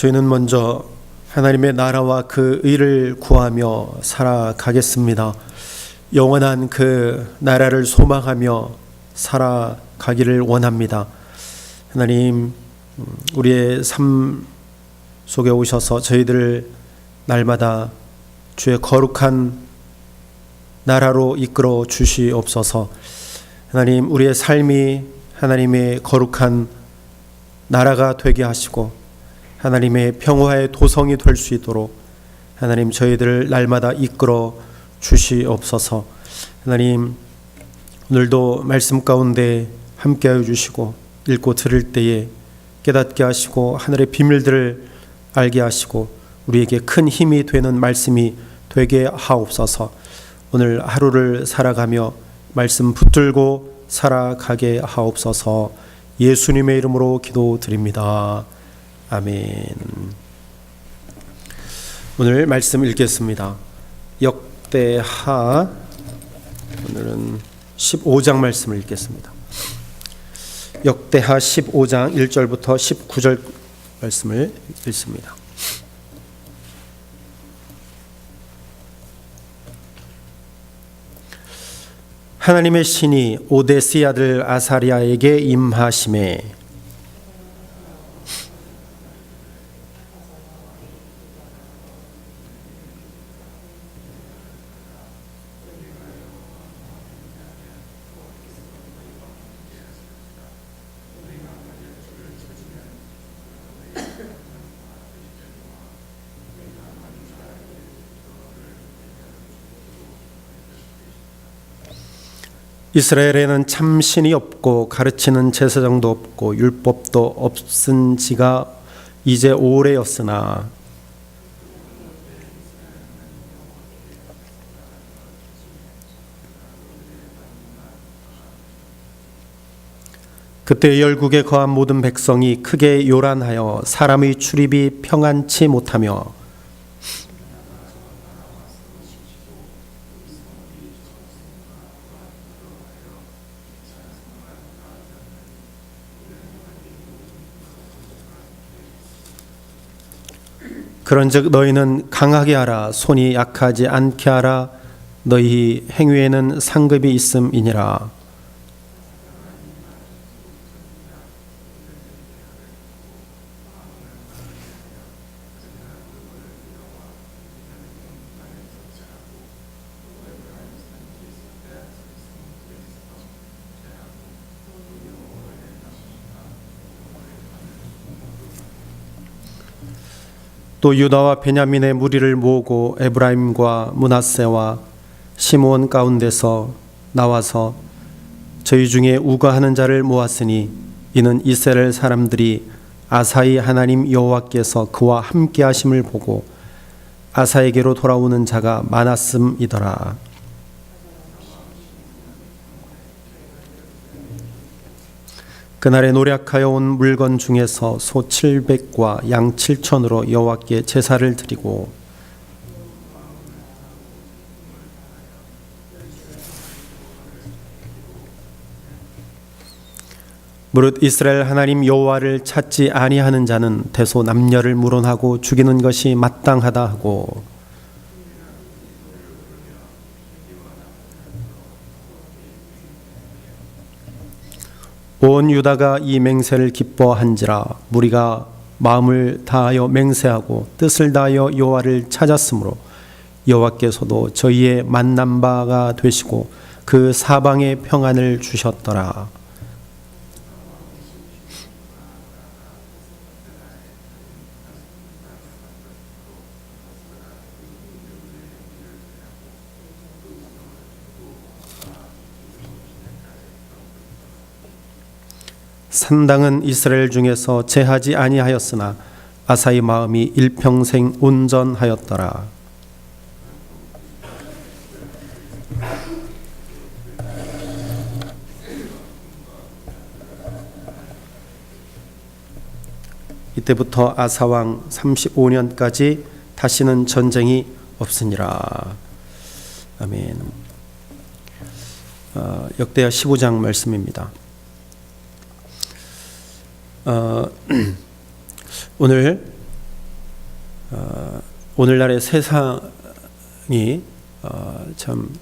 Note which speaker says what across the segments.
Speaker 1: 저희는 먼저 하나님의 나라와 그 의를 구하며 살아가겠습니다. 영원한 그 나라를 소망하며 살아가기를 원합니다. 하나님, 우리의 삶 속에 오셔서 저희들을 날마다 주의 거룩한 나라로 이끌어 주시옵소서. 하나님, 우리의 삶이 하나님의 거룩한 나라가 되게 하시고 하나님의 평화의 도성이 될 수 있도록 하나님 저희들을 날마다 이끌어 주시옵소서. 하나님, 오늘도 말씀 가운데 함께하여 주시고 읽고 들을 때에 깨닫게 하시고 하늘의 비밀들을 알게 하시고 우리에게 큰 힘이 되는 말씀이 되게 하옵소서. 오늘 하루를 살아가며 말씀 붙들고 살아가게 하옵소서. 예수님의 이름으로 기도드립니다. 아멘. 오늘 말씀 읽겠습니다. 역대하, 오늘은 15장 말씀을 읽겠습니다. 역대하 15장 1절부터 19절 말씀을 읽습니다. 하나님의 신이 오데스의 아들 아사랴에게 임하심에 이스라엘에는 참 신이 없고 가르치는 제사장도 없고 율법도 없은 지가 이제 오래였으나 그때 열국에 거한 모든 백성이 크게 요란하여 사람의 출입이 평안치 못하며 그런즉 너희는 강하게 하라. 손이 약하지 않게 하라. 너희 행위에는 상급이 있음이니라. 또 유다와 베냐민의 무리를 모으고 에브라임과 므낫세와 시므온 가운데서 나와서 저희 중에 우거하는 자를 모았으니 이는 이스라엘 사람들이 아사의 하나님 여호와께서 그와 함께 하심을 보고 아사에게로 돌아오는 자가 많았음이더라. 그날에 노력하여 온 물건 중에서 소 700과 양 7천으로 여호와께 제사를 드리고 무릇 이스라엘 하나님 여호와를 찾지 아니하는 자는 대소 남녀를 물원하고 죽이는 것이 마땅하다 하고 온 유다가 이 맹세를 기뻐한지라. 무리가 마음을 다하여 맹세하고 뜻을 다하여 여호와를 찾았으므로 여호와께서도 저희의 만난 바가 되시고 그 사방에 평안을 주셨더라. 산당은 이스라엘 중에서 제하지 아니하였으나 아사의 마음이 일평생 온전하였더라. 이때부터 아사왕 35년까지 다시는 전쟁이 없으니라. 아멘. 역대하 15장 말씀입니다. 오늘 오늘날의 세상이 참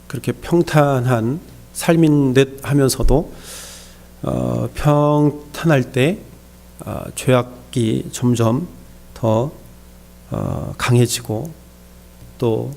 Speaker 1: 그렇게 평탄한 삶인 듯 하면서도 평탄할 때 죄악이 점점 더 강해지고 또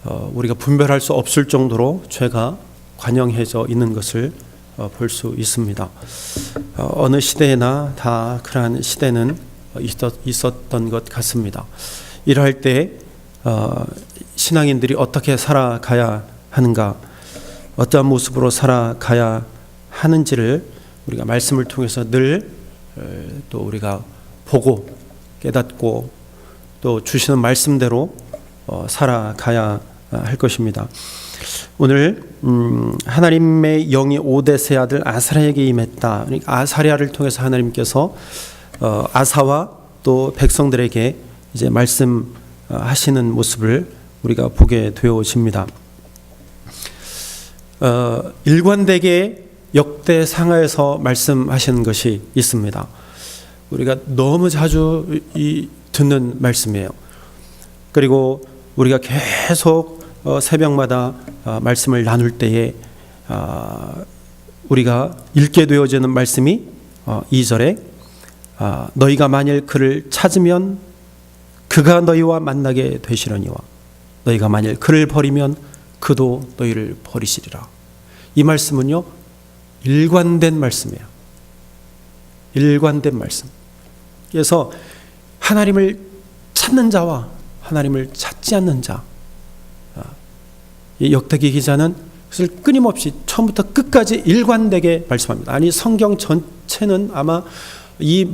Speaker 1: 우리가 분별할 수 없을 정도로 죄가 관영해져 있는 것을 볼 수 있습니다. 어느 시대나 다 그러한 시대는 있었던 것 같습니다. 이러할 때 신앙인들이 어떻게 살아가야 하는가, 어떠한 모습으로 살아가야 하는지를 우리가 말씀을 통해서 늘 또 우리가 보고 깨닫고 또 주시는 말씀대로 살아가야 할 것입니다. 오늘 하나님의 영이 오뎃의 아들 아사랴에게 임했다. 아사랴를 통해서 하나님께서 아사와 또 백성들에게 이제 말씀하시는 모습을 우리가 보게 되어집니다. 일관되게 역대상하에서 말씀하시는 것이 있습니다. 우리가 너무 자주 듣는 말씀이에요. 그리고 우리가 계속 새벽마다 말씀을 나눌 때에 우리가 읽게 되어지는 말씀이 2절에 너희가 만일 그를 찾으면 그가 너희와 만나게 되시려니와 너희가 만일 그를 버리면 그도 너희를 버리시리라. 이 말씀은요, 일관된 말씀이에요. 일관된 말씀. 그래서 하나님을 찾는 자와 하나님을 찾지 않는 자, 이 역대기 기자는 그것을 끊임없이 처음부터 끝까지 일관되게 말씀합니다. 아니, 성경 전체는 아마 이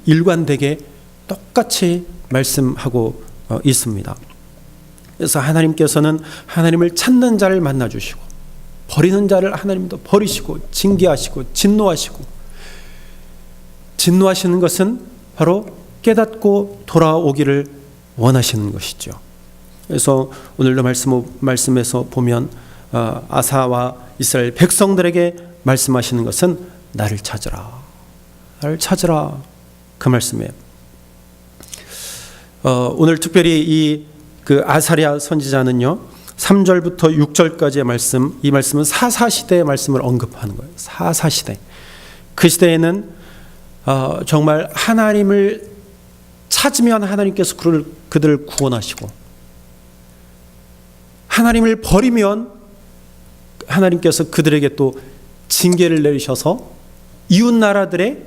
Speaker 1: 일관되게 똑같이 말씀하고 있습니다. 그래서 하나님께서는 하나님을 찾는 자를 만나 주시고 버리는 자를 하나님도 버리시고 징계하시고 진노하시는 것은 바로 깨닫고 돌아오기를 원하시는 것이죠. 그래서 오늘도 말씀에서 보면 아사와 이스라엘 백성들에게 말씀하시는 것은 나를 찾으라, 나를 찾으라, 그 말씀이에요. 오늘 특별히 그 아사랴 선지자는요 3절부터 6절까지의 말씀, 이 말씀은 사사시대의 말씀을 언급하는 거예요. 사사시대. 그 시대에는 정말 하나님을 찾으면 하나님께서 그들을 구원하시고 하나님을 버리면 하나님께서 그들에게 또 징계를 내리셔서 이웃 나라들의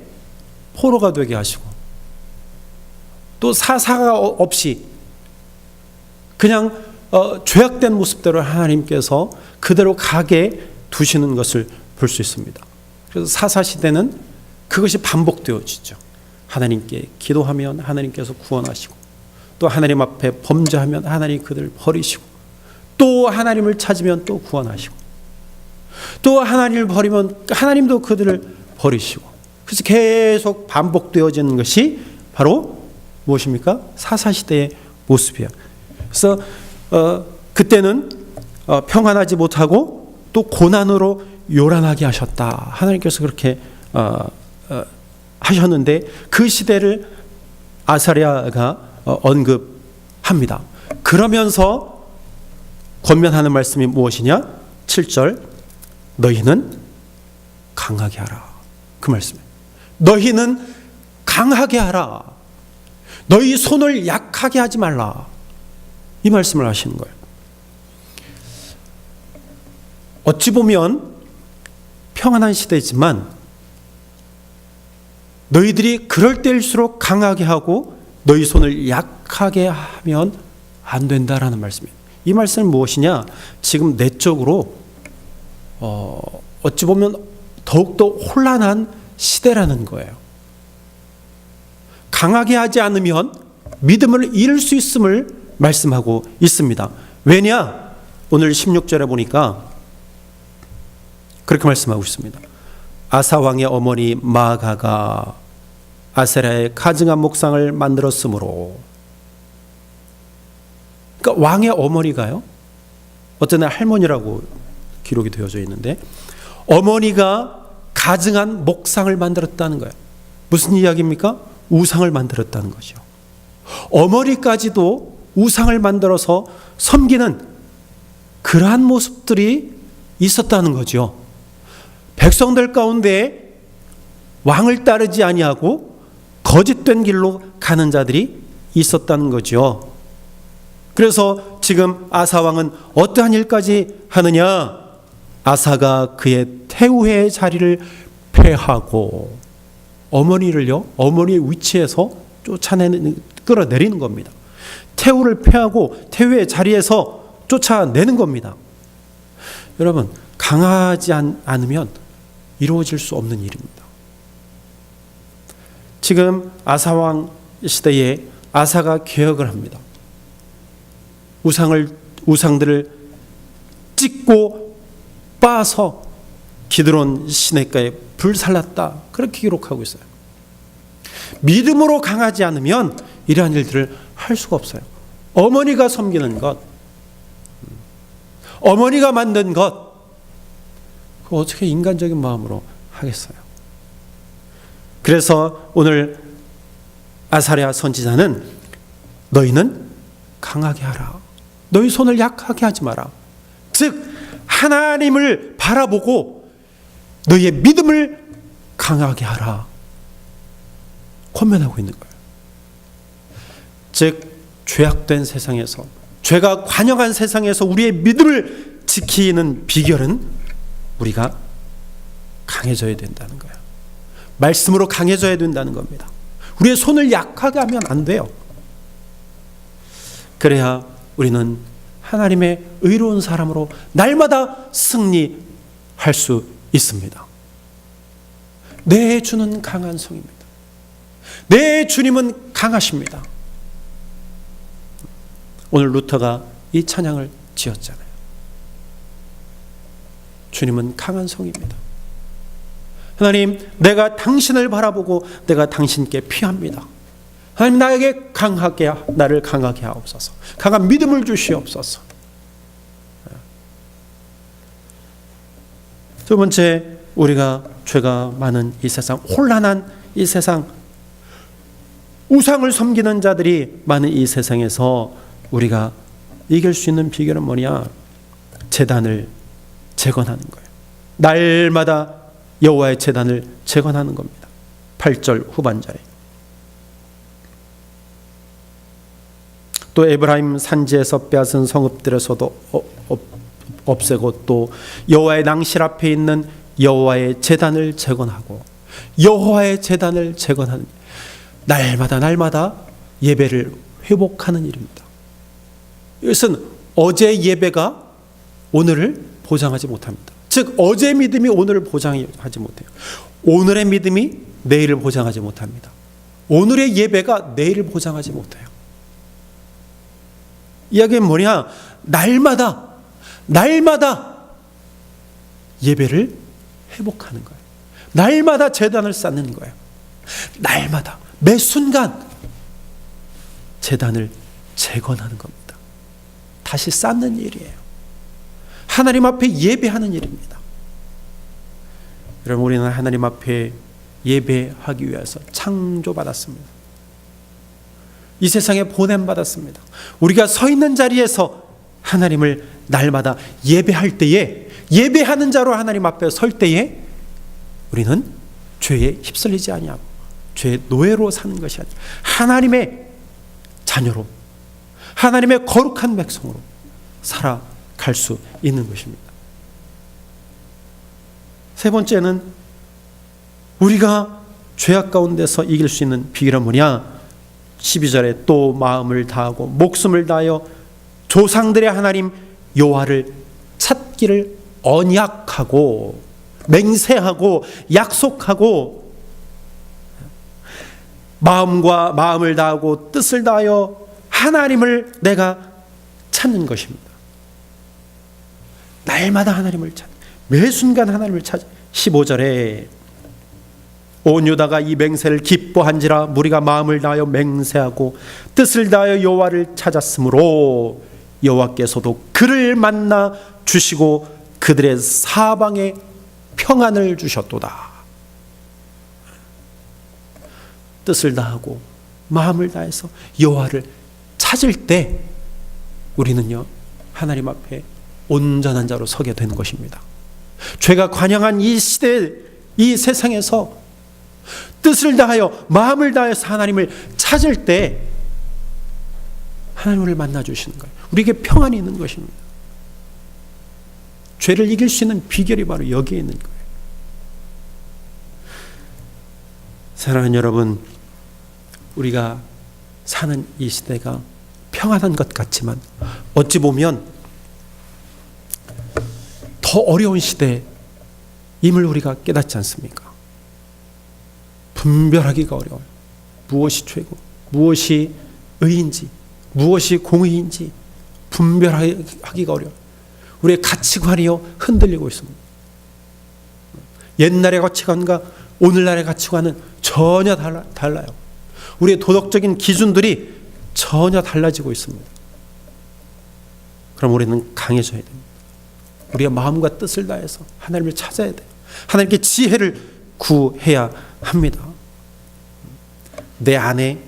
Speaker 1: 포로가 되게 하시고 또 사사가 없이 그냥 죄악된 모습대로 하나님께서 그대로 가게 두시는 것을 볼 수 있습니다. 그래서 사사시대는 그것이 반복되어지죠. 하나님께 기도하면 하나님께서 구원하시고 또 하나님 앞에 범죄하면 하나님 그들을 버리시고 또 하나님을 찾으면 또 구원하시고 또 하나님을 버리면 하나님도 그들을 버리시고, 그래서 계속 반복되어지는 것이 바로 무엇입니까? 사사시대의 모습이에요. 그래서 그때는 평안하지 못하고 또 고난으로 요란하게 하셨다. 하나님께서 그렇게 하셨는데 그 시대를 아사랴가 언급합니다. 그러면서 권면하는 말씀이 무엇이냐? 7절 너희는 강하게 하라. 그 말씀이에요. 너희는 강하게 하라. 너희 손을 약하게 하지 말라. 이 말씀을 하시는 거예요. 어찌 보면 평안한 시대지만 너희들이 그럴 때일수록 강하게 하고 너희 손을 약하게 하면 안 된다라는 말씀이에요. 이 말씀은 무엇이냐? 지금 내적으로 어찌 보면 더욱더 혼란한 시대라는 거예요. 강하게 하지 않으면 믿음을 잃을 수 있음을 말씀하고 있습니다. 왜냐? 오늘 16절에 보니까 그렇게 말씀하고 있습니다. 아사 왕의 어머니 마아가가 아세라의 가증한 목상을 만들었으므로, 그러니까 왕의 어머니가요, 어떤 할머니라고 기록이 되어져 있는데 어머니가 가증한 목상을 만들었다는 거예요. 무슨 이야기입니까? 우상을 만들었다는 거죠. 어머니까지도 우상을 만들어서 섬기는 그러한 모습들이 있었다는 거죠. 백성들 가운데 왕을 따르지 아니하고 거짓된 길로 가는 자들이 있었다는 거죠. 그래서 지금 아사 왕은 어떠한 일까지 하느냐? 아사가 그의 태우의 자리를 폐하고 어머니의 위치에서 끌어내리는 겁니다. 태우를 폐하고 태우의 자리에서 쫓아내는 겁니다. 여러분, 강하지 않으면 이루어질 수 없는 일입니다. 지금 아사왕 시대에 아사가 개혁을 합니다. 우상들을 찢고 빻아서 기드론 시내가에 불살랐다, 그렇게 기록하고 있어요. 믿음으로 강하지 않으면 이러한 일들을 할 수가 없어요. 어머니가 섬기는 것, 어머니가 만든 것, 그거 어떻게 인간적인 마음으로 하겠어요? 그래서 오늘 아사랴 선지자는 너희는 강하게 하라. 너희 손을 약하게 하지 마라. 즉 하나님을 바라보고 너희의 믿음을 강하게 하라. 권면하고 있는 거예요. 즉 죄악된 세상에서, 죄가 관영한 세상에서 우리의 믿음을 지키는 비결은 우리가 강해져야 된다는 거예요. 말씀으로 강해져야 된다는 겁니다. 우리의 손을 약하게 하면 안 돼요. 그래야 우리는 하나님의 의로운 사람으로 날마다 승리할 수 있습니다. 내 주는 강한 성입니다. 내 주님은 강하십니다. 오늘 루터가 이 찬양을 지었잖아요. 주님은 강한 성입니다. 하나님, 내가 당신을 바라보고 내가 당신께 피합니다. 하나님, 나를 강하게 하옵소서. 강한 믿음을 주시옵소서. 두 번째, 우리가 죄가 많은 이 세상, 혼란한 이 세상, 우상을 섬기는 자들이 많은 이 세상에서 우리가 이길 수 있는 비결은 뭐냐? 제단을 재건하는 거예요. 날마다 여호와의 제단을 재건하는 겁니다. 8절 후반절에. 또 에브라임 산지에서 빼앗은 성읍들에서도 없애고 또 여호와의 낭실 앞에 있는 여호와의 제단을 재건하고 여호와의 제단을 재건하는, 날마다 예배를 회복하는 일입니다. 이것은 어제 예배가 오늘을 보장하지 못합니다. 즉 어제의 믿음이 오늘을 보장하지 못해요. 오늘의 믿음이 내일을 보장하지 못합니다. 오늘의 예배가 내일을 보장하지 못해요. 이야기는 뭐냐? 날마다 예배를 회복하는 거예요. 날마다 제단을 쌓는 거예요. 날마다 매 순간 제단을 재건하는 겁니다. 다시 쌓는 일이에요. 하나님 앞에 예배하는 일입니다. 여러분, 우리는 하나님 앞에 예배하기 위해서 창조받았습니다. 이 세상에 보냄받았습니다. 우리가 서 있는 자리에서 하나님을 날마다 예배할 때에, 예배하는 자로 하나님 앞에 설 때에 우리는 죄에 휩쓸리지 아니하고 죄의 노예로 사는 것이 아니라 하나님의 자녀로, 하나님의 거룩한 백성으로 살아갈 수 있는 것입니다. 세 번째는 우리가 죄악 가운데서 이길 수 있는 비결은 뭐냐? 12절에 또 마음을 다하고 목숨을 다하여 조상들의 하나님 여호와를 찾기를 언약하고 맹세하고 약속하고, 마음을 다하고 뜻을 다하여 하나님을 내가 찾는 것입니다. 날마다 하나님을 찾는, 매 순간 하나님을 찾아. 15절에 온 유다가 이 맹세를 기뻐한지라 무리가 마음을 다하여 맹세하고 뜻을 다하여 여호와를 찾았으므로 여호와께서도 그를 만나 주시고 그들의 사방에 평안을 주셨도다. 뜻을 다하고 마음을 다해서 여호와를 찾을 때 우리는요 하나님 앞에 온전한 자로 서게 되는 것입니다. 죄가 관영한 이 시대, 이 세상에서 뜻을 다하여 마음을 다해서 하나님을 찾을 때 하나님을 만나 주시는 거예요. 우리에게 평안이 있는 것입니다. 죄를 이길 수 있는 비결이 바로 여기에 있는 거예요. 사랑하는 여러분, 우리가 사는 이 시대가 평안한 것 같지만 어찌 보면 더 어려운 시대임을 우리가 깨닫지 않습니까? 분별하기가 어려워요. 무엇이 죄고 무엇이 의인지 무엇이 공의인지 분별하기가 어려워요. 우리의 가치관이요 흔들리고 있습니다. 옛날의 가치관과 오늘날의 가치관은 전혀 달라요. 우리의 도덕적인 기준들이 전혀 달라지고 있습니다. 그럼 우리는 강해져야 됩니다. 우리의 마음과 뜻을 다해서 하나님을 찾아야 돼요. 하나님께 지혜를 구해야 합니다. 내 안에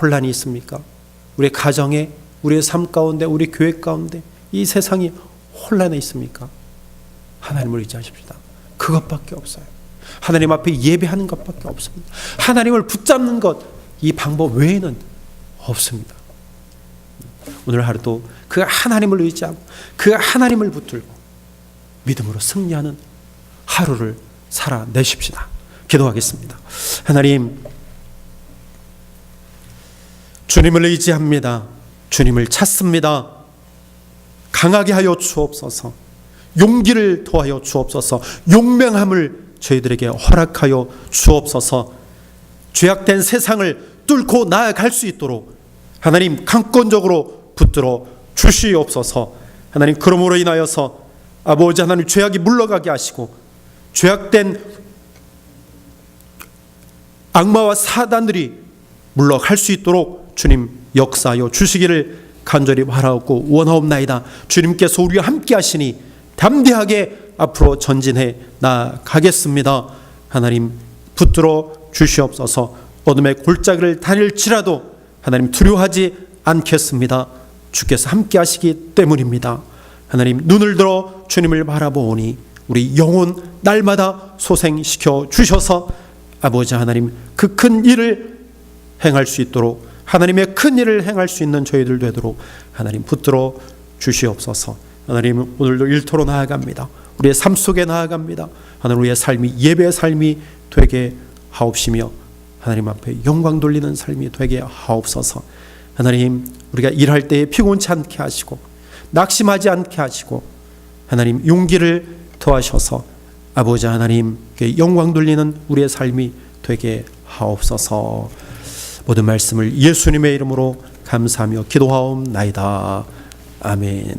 Speaker 1: 혼란이 있습니까? 우리 가정에, 우리의 삶 가운데, 우리 교회 가운데 이 세상이 혼란해 있습니까? 하나님을 의지하십시다. 그것밖에 없어요. 하나님 앞에 예배하는 것밖에 없습니다. 하나님을 붙잡는 것, 이 방법 외에는 없습니다. 오늘 하루도 그 하나님을 의지하고 그 하나님을 붙들고 믿음으로 승리하는 하루를 살아내십시다. 기도하겠습니다. 하나님, 주님을 의지합니다. 주님을 찾습니다. 강하게 하여 주옵소서. 용기를 더하여 주옵소서. 용맹함을 저희들에게 허락하여 주옵소서. 죄악된 세상을 뚫고 나아갈 수 있도록 하나님 강권적으로 붙들어 주시옵소서. 하나님, 그러므로 인하여서 아버지 하나님 죄악이 물러가게 하시고 죄악된 악마와 사단들이 물러갈 수 있도록 주님 역사하여 주시기를 간절히 바라옵고 원하옵나이다. 주님께서 우리와 함께 하시니 담대하게 앞으로 전진해 나가겠습니다. 하나님 붙들어 주시옵소서. 어둠의 골짜기를 다닐지라도 하나님 두려워하지 않겠습니다. 주께서 함께 하시기 때문입니다. 하나님, 눈을 들어 주님을 바라보니 우리 영혼 날마다 소생시켜 주셔서 아버지 하나님 그 큰 일을 행할 수 있도록, 하나님의 큰 일을 행할 수 있는 저희들 되도록 하나님 붙들어 주시옵소서. 하나님, 오늘도 일터로 나아갑니다. 우리의 삶 속에 나아갑니다. 하나님, 우리의 삶이 예배의 삶이 되게 하옵시며 하나님 앞에 영광 돌리는 삶이 되게 하옵소서. 하나님, 우리가 일할 때에 피곤치 않게 하시고 낙심하지 않게 하시고 하나님 용기를 더하셔서 아버지 하나님께 영광 돌리는 우리의 삶이 되게 하옵소서. 모든 말씀을 예수님의 이름으로 감사하며 기도하옵나이다. 아멘.